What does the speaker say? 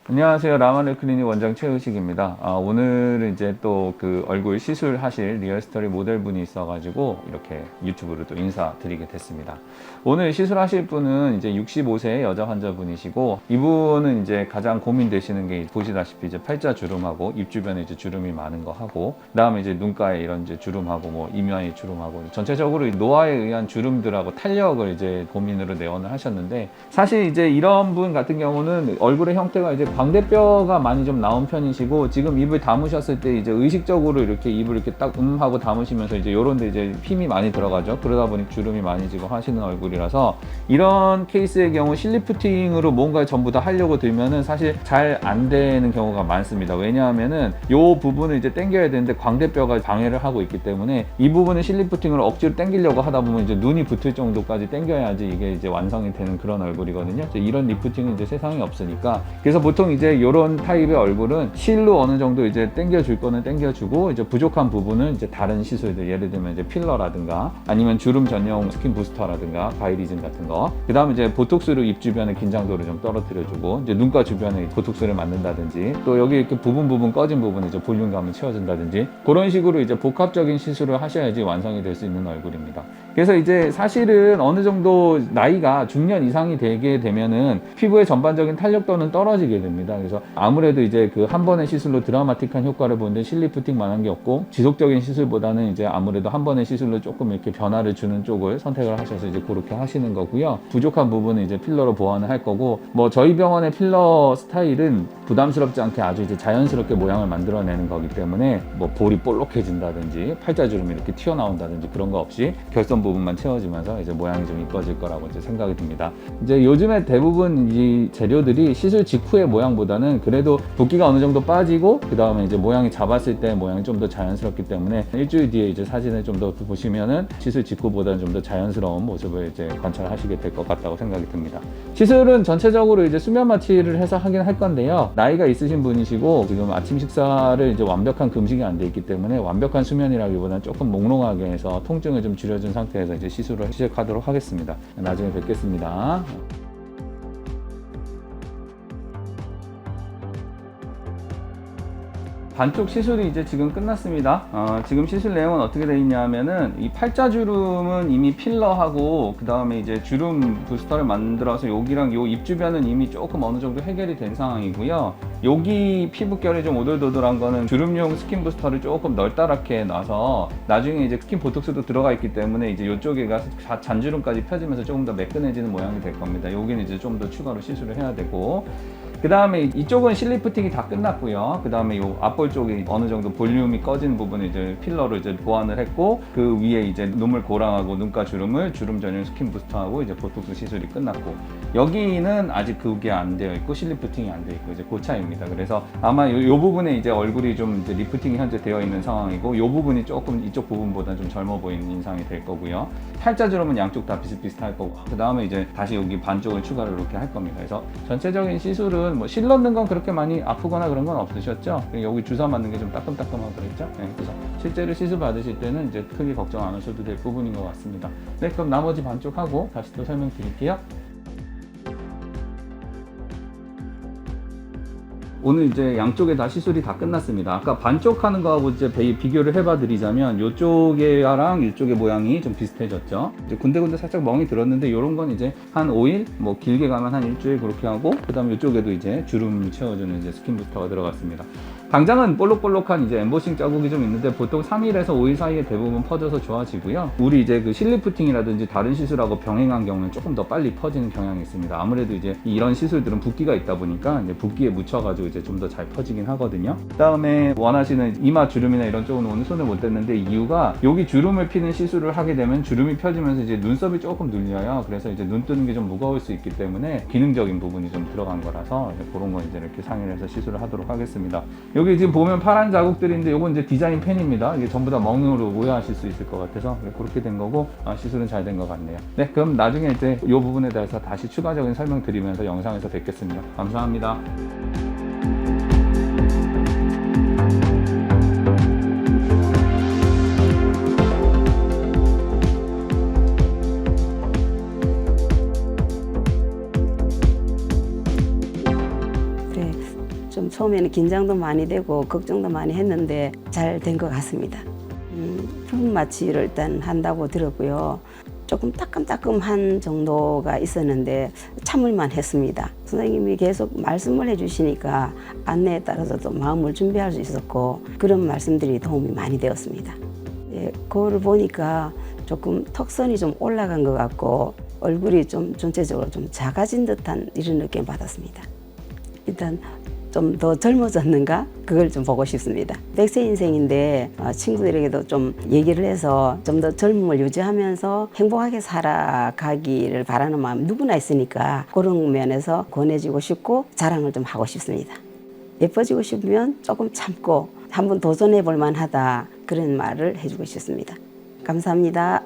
안녕하세요. 라마르 클리닉 원장 최의식입니다. 오늘은 이제 또 그 얼굴 시술하실 리얼스토리 모델분이 있어가지고 이렇게 유튜브로 또 인사드리게 됐습니다. 오늘 시술하실 분은 이제 65세 여자 환자분이시고, 이분은 이제 가장 고민되시는 게 보시다시피 이제 팔자 주름하고 입 주변에 이제 주름이 많은 거 하고, 그다음에 이제 눈가에 이런 이제 주름하고 뭐 이마에 주름하고 전체적으로 노화에 의한 주름들하고 탄력을 이제 고민으로 내원을 하셨는데, 사실 이제 이런 분 같은 경우는 얼굴의 형태가 이제 광대뼈가 많이 좀 나온 편이시고, 지금 입을 담으셨을 때 이제 의식적으로 이렇게 입을 이렇게 딱 하고 담으시면서 이제 요런데 이제 힘이 많이 들어가죠. 그러다 보니 주름이 많이 지금 하시는 얼굴이라서, 이런 케이스의 경우 실리프팅으로 뭔가 전부 다 하려고 들면은 사실 잘 안 되는 경우가 많습니다. 왜냐하면은 요 부분을 이제 당겨야 되는데 광대뼈가 방해를 하고 있기 때문에, 이 부분을 실리프팅으로 억지로 당기려고 하다 보면 이제 눈이 붙을 정도까지 당겨야지 이게 이제 완성이 되는 그런 얼굴이거든요. 이런 리프팅은 이제 세상에 없으니까, 그래서 보통 이제 이런 타입의 얼굴은 실로 어느 정도 이제 당겨줄 거는 당겨주고, 이제 부족한 부분은 이제 다른 시술들, 예를 들면 이제 필러라든가 아니면 주름 전용 스킨 부스터라든가 바이리즌 같은 거, 그 다음에 이제 보톡스로 입 주변의 긴장도를 좀 떨어뜨려주고, 이제 눈가 주변에 보톡스를 맞는다든지, 또 여기 이렇게 부분 꺼진 부분에 이제 볼륨감을 채워준다든지, 그런 식으로 이제 복합적인 시술을 하셔야지 완성이 될 수 있는 얼굴입니다. 그래서 이제 사실은 어느 정도 나이가 중년 이상이 되게 되면은 피부의 전반적인 탄력도는 떨어지게 됩니다. 그래서 아무래도 이제 그 한 번의 시술로 드라마틱한 효과를 보는데 실리프팅만한 게 없고, 지속적인 시술보다는 이제 아무래도 한 번의 시술로 조금 이렇게 변화를 주는 쪽을 선택을 하셔서 이제 그렇게 하시는 거고요. 부족한 부분은 이제 필러로 보완을 할 거고, 뭐 저희 병원의 필러 스타일은 부담스럽지 않게 아주 이제 자연스럽게 모양을 만들어내는 거기 때문에, 뭐 볼이 볼록해진다든지 팔자주름이 이렇게 튀어나온다든지 그런 거 없이 결선 부분만 채워지면서 이제 모양이 좀 이뻐질 거라고 이제 생각이 듭니다. 이제 요즘에 대부분 이 재료들이 시술 직후의 모양보다는 그래도 붓기가 어느 정도 빠지고, 그 다음에 이제 모양이 잡았을 때 모양이 좀 더 자연스럽기 때문에, 일주일 뒤에 이제 사진을 좀 더 보시면은 시술 직후보다는 좀 더 자연스러운 모습을 이제 관찰하시게 될 것 같다고 생각이 듭니다. 시술은 전체적으로 이제 수면 마취를 해서 하긴 할 건데요. 나이가 있으신 분이시고 지금 아침 식사를 이제 완벽한 금식이 안 돼 있기 때문에 완벽한 수면이라기보다는 조금 몽롱하게 해서 통증을 좀 줄여준 상태에서 이제 시술을 시작하도록 하겠습니다. 나중에 뵙겠습니다. 반쪽 시술이 이제 지금 끝났습니다. 지금 시술 내용은 어떻게 되어 있냐 하면은, 이 팔자주름은 이미 필러하고, 그 다음에 이제 주름 부스터를 만들어서 여기랑 요 입 주변은 이미 조금 어느 정도 해결이 된 상황이고요. 여기 피부결이 좀 오돌도돌한 거는 주름용 스킨 부스터를 조금 넓다랗게 놔서 나중에 이제 스킨 보톡스도 들어가 있기 때문에 이제 이쪽에가 잔주름까지 펴지면서 조금 더 매끈해지는 모양이 될 겁니다. 여기는 이제 좀 더 추가로 시술을 해야 되고, 그 다음에 이쪽은 실리프팅이 다 끝났고요. 그 다음에 이 앞볼 쪽에 어느 정도 볼륨이 꺼진 부분을 이제 필러로 이제 보완을 했고, 그 위에 이제 눈물 고랑하고 눈가 주름을 주름 전용 스킨 부스터하고 이제 보톡스 시술이 끝났고, 여기는 아직 그게 안 되어 있고 실리프팅이 안 되어 있고 이제 그 차이입니다. 그래서 아마 이 부분에 이제 얼굴이 좀 이제 리프팅이 현재 되어 있는 상황이고, 이 부분이 조금 이쪽 부분보다 좀 젊어 보이는 인상이 될 거고요. 팔자 주름은 양쪽 다 비슷비슷할 거고, 그 다음에 이제 다시 여기 반쪽을 추가로 이렇게 할 겁니다. 그래서 전체적인 시술은 뭐 실 넣는 건 그렇게 많이 아프거나 그런 건 없으셨죠? 여기 주사 맞는 게 좀 따끔따끔하고 그랬죠? 네, 그래서 실제로 시술 받으실 때는 이제 크게 걱정 안 하셔도 될 부분인 것 같습니다. 네, 그럼 나머지 반쪽 하고 다시 또 설명드릴게요. 오늘 이제 양쪽에 다 시술이 다 끝났습니다. 아까 반쪽 하는 거하고 이제 비교를 해봐 드리자면, 이쪽에랑 이쪽의 모양이 좀 비슷해졌죠. 이제 군데군데 살짝 멍이 들었는데, 이런 건 이제 한 5일, 뭐 길게 가면 한 일주일 그렇게 하고, 그 다음에 이쪽에도 이제 주름 채워주는 이제 스킨 부스터가 들어갔습니다. 당장은 볼록볼록한 이제 엠보싱 자국이 좀 있는데, 보통 3일에서 5일 사이에 대부분 퍼져서 좋아지고요. 우리 이제 그 실리프팅이라든지 다른 시술하고 병행한 경우는 조금 더 빨리 퍼지는 경향이 있습니다. 아무래도 이제 이런 시술들은 붓기가 있다 보니까 이제 붓기에 묻혀가지고 이제 좀 더 잘 퍼지긴 하거든요. 그 다음에 원하시는 이마 주름이나 이런 쪽은 오늘 손을 못 댔는데, 이유가 여기 주름을 피는 시술을 하게 되면 주름이 펴지면서 이제 눈썹이 조금 눌려요. 그래서 이제 눈 뜨는 게 좀 무거울 수 있기 때문에 기능적인 부분이 좀 들어간 거라서 이제 그런 거 이제 이렇게 상의를 해서 시술을 하도록 하겠습니다. 여기 지금 보면 파란 자국들인데, 요건 이제 디자인 펜입니다. 이게 전부 다 멍으로 오해하실 수 있을 것 같아서 그렇게 된 거고, 시술은 잘 된 것 같네요. 네, 그럼 나중에 이제 이 부분에 대해서 다시 추가적인 설명 드리면서 영상에서 뵙겠습니다. 감사합니다. 네, 좀 처음에는 긴장도 많이 되고 걱정도 많이 했는데 잘 된 것 같습니다. 부분 마취를 일단 한다고 들었고요. 조금 따끔따끔한 정도가 있었는데 참을만 했습니다. 선생님이 계속 말씀을 해주시니까 안내에 따라서도 마음을 준비할 수 있었고 그런 말씀들이 도움이 많이 되었습니다. 예, 거울을 보니까 조금 턱선이 좀 올라간 것 같고 얼굴이 좀 전체적으로 좀 작아진 듯한 이런 느낌 받았습니다. 일단 좀 더 젊어졌는가? 그걸 좀 보고 싶습니다. 100세 인생인데 친구들에게도 좀 얘기를 해서 좀 더 젊음을 유지하면서 행복하게 살아가기를 바라는 마음 누구나 있으니까 그런 면에서 권해주고 싶고 자랑을 좀 하고 싶습니다. 예뻐지고 싶으면 조금 참고 한번 도전해 볼 만하다 그런 말을 해주고 싶습니다. 감사합니다.